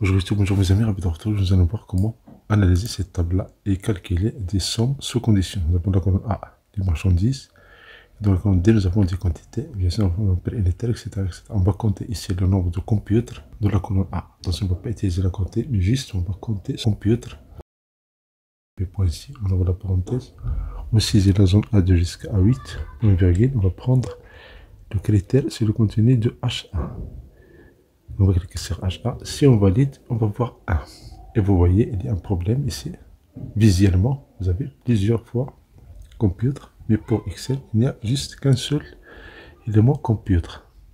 Bonjour mes amis, ravi de vous retrouver. Nous allons voir comment analyser cette table-là et calculer des sommes sous condition. Nous avons la colonne A, des marchandises. Dans la colonne D, nous avons des quantités, bien sûr, on va unitaire, etc., etc. On va compter ici le nombre de computers de la colonne A. Donc on ne va pas utiliser la compter, mais juste on va compter computers. Les points ici, on ouvre la parenthèse. On va saisir la zone A2 jusqu'à A8, une virgule. On va prendre le critère, c'est le contenu de HA. On va cliquer sur HA. Si on valide, on va voir 1. Et vous voyez, il y a un problème ici. Visuellement, vous avez plusieurs fois computer, mais pour Excel, il n'y a juste qu'un seul élément computer.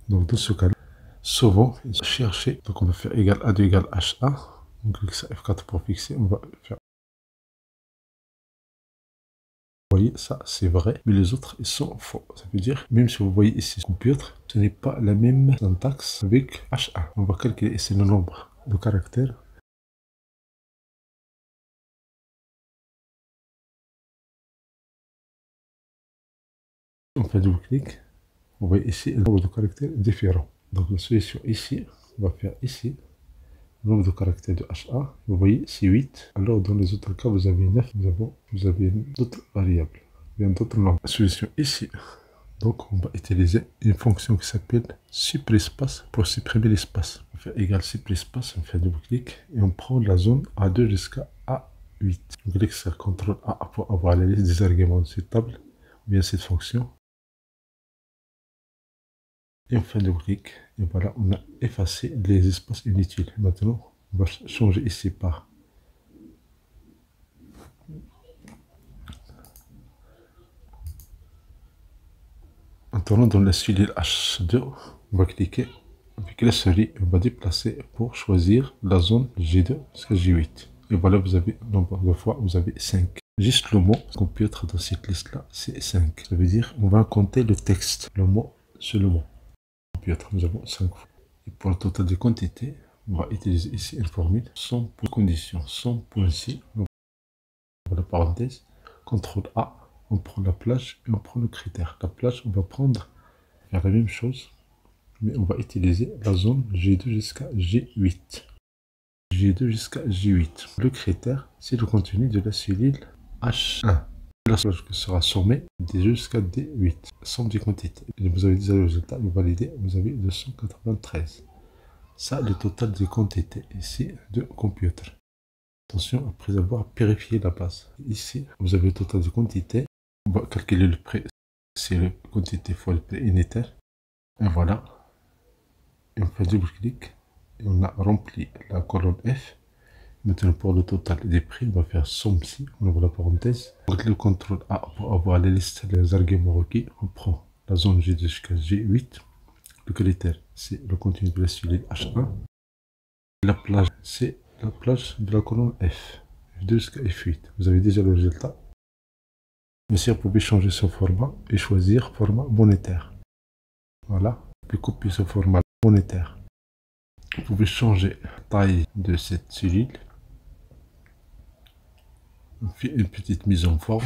Donc dans ce cas-là, souvent, chercher. Donc on va faire égal A2 égale HA. On clique sur F4 pour fixer. On va faire. Vous voyez, ça c'est vrai, mais les autres ils sont faux. Ça veut dire, même si vous voyez ici computer, ce n'est pas la même syntaxe avec HA. On va calculer ici le nombre de caractères. On fait double-clic. Vous voyez ici le nombre de caractères différents. Donc la solution ici, on va faire ici le nombre de caractères de HA. Vous voyez, c'est 8. Alors dans les autres cas, vous avez 9. Vous avez d'autres variables. Bien d'autres nombres. La solution ici. Donc on va utiliser une fonction qui s'appelle supprespace pour supprimer l'espace. On fait égal supprespace, on fait double-clic et on prend la zone A2 jusqu'à A8. On clique sur CTRL A pour avoir la liste des arguments de cette table, ou bien cette fonction. Et on fait double-clic et voilà, on a effacé les espaces inutiles. Maintenant, on va changer ici par en tournant dans la cellule H2, on va cliquer avec la souris, on va déplacer pour choisir la zone G2 jusqu'à G8. Et voilà, vous avez le nombre de fois, vous avez 5. Juste le mot computer dans cette liste-là, c'est 5. Ça veut dire on va compter le texte. Le mot, c'est le mot. Computer, nous avons 5 fois. Et pour le total de quantité, on va utiliser ici une formule sans pour condition, sans point ici. On va la parenthèse, CTRL A. On prend la plage et on prend le critère. La plage, on va prendre faire la même chose, mais on va utiliser la zone G2 jusqu'à G8. G2 jusqu'à G8. Le critère, c'est le contenu de la cellule H1. La plage sera sommée jusqu'à D8, somme des quantités. Et vous avez déjà le résultat, vous validez, vous avez 293. Ça, le total des quantités ici de computer. Attention, après avoir vérifié la base. Ici, vous avez le total de quantité. On va calculer le prix, c'est la quantité fois le prix unitaire. Et voilà. Et on fait double-clic. Et on a rempli la colonne F. Maintenant, pour le total des prix, on va faire somme ci. On ouvre la parenthèse. On clique le CTRL A pour avoir les listes, les arguments requis. On prend la zone G2 jusqu'à G8. Le critère, c'est le contenu de la cellule H1. La plage, c'est la plage de la colonne F. F2 jusqu'à F8. Vous avez déjà le résultat. Mais si vous pouvez changer ce format et choisir format monétaire. Voilà. Vous pouvez copier ce format monétaire. Vous pouvez changer la taille de cette cellule. On fait une petite mise en forme.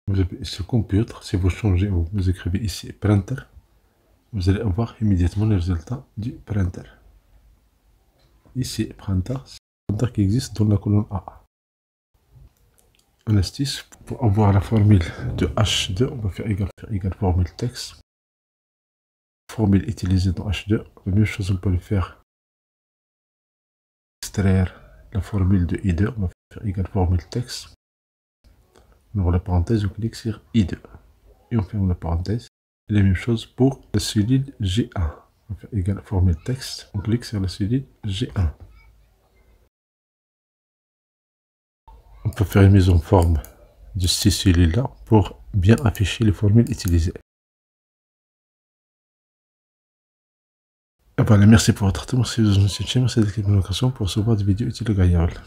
Vous avez ce computer. Si vous changez, vous écrivez ici printer. Vous allez avoir immédiatement le résultat du printer. Ici, printer, c'est le printer qui existe dans la colonne A. Une astuce, pour avoir la formule de H2, on va faire égal formule texte. Formule utilisée dans H2, la même chose on peut le faire. Extraire la formule de I2, on va faire égal formule texte. On ouvre la parenthèse, on clique sur I2. Et on ferme la parenthèse. Et la même chose pour la cellule G1. On va faire égal formule texte, on clique sur la cellule G1. On peut faire une mise en forme de ces cellules-là pour bien afficher les formules utilisées. Et voilà, merci pour votre attention. Si vous avez cette chaîne, merci d'être pour recevoir des vidéos utiles et agréables.